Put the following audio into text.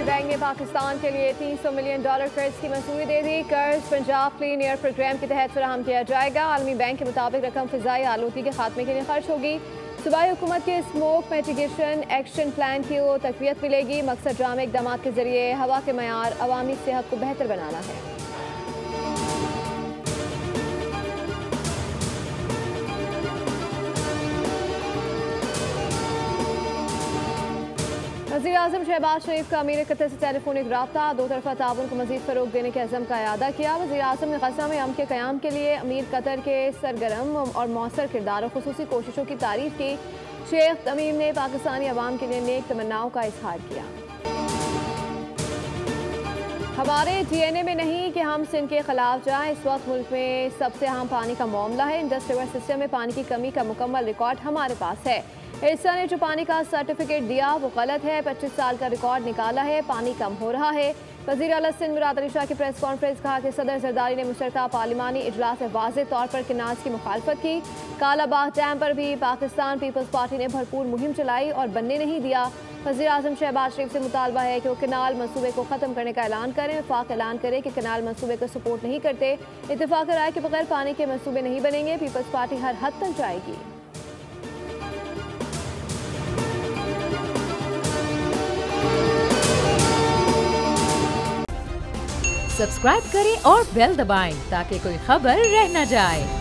World bank ने पाकिस्तान के लिए $300 मिलियन कर्ज की मंजूरी दे दी। कर्ज पंजाब क्लीन एयर प्रोग्राम के तहत फराहम किया जाएगा। आलमी बैंक के मुताबिक रकम फिजाई आलूगी के खात्मे के लिए खर्च होगी। सूबाई हुकूमत के स्मोक मिटिगेशन एक्शन प्लान को तकवीत मिलेगी। मकसद ड्रामे इकदाम के जरिए हवा के मयार अवामी सेहत को बेहतर बनाना है। वज़ीर-ए-आज़म शहबाज शरीफ का अमीर कतर से टेलीफोनिक रब्ता, दो तरफा ताउन को मज़ीद फ़रोग़ देने के अज़म का अयादा किया। वज़ीर-ए-आज़म ने ग़ज़ा में अमन के क़याम के लिए अमीर कतर के सरगर्म और मौसर किरदार और ख़ुसूसी कोशिशों की तारीफ़ की। शेख तमीम ने पाकिस्तानी अवाम के लिए नेक तमन्नाओं का इज़हार किया। हमारे DNA में नहीं कि हम सिंध के खिलाफ जाएं। इस वक्त मुल्क में सबसे अहम पानी का मामला है। इंडस रिवर सिस्टम में पानी की कमी का मुकम्मल रिकॉर्ड हमारे पास है। एरसा ने जो पानी का सर्टिफिकेट दिया वो गलत है। 25 साल का रिकॉर्ड निकाला है, पानी कम हो रहा है। वज़ीर आला सिंध मुराद अली शाह की प्रेस कॉन्फ्रेंस कहा कि सदर जरदारी ने मुश्तरका पार्लिमानी इजलास में वाज़ेह तौर पर किनाज की मुखालफत की। कालाबाग डैम पर भी पाकिस्तान पीपल्स पार्टी ने भरपूर मुहिम चलाई और बनने नहीं दिया। वज़ीर आज़म शहबाज शरीफ से मुतालबा है कि वो कनाल मनसूबे को ख़त्म करने का ऐलान करें। वफाक ऐलान करे कि कनाल मनसूबे को सपोर्ट नहीं करते। इत्तेफाक राय के बगैर पानी के मनसूबे नहीं बनेंगे। पीपल्स पार्टी हर हद तक जाएगी। सब्सक्राइब करें और बेल दबाएं ताकि कोई खबर रह न जाए।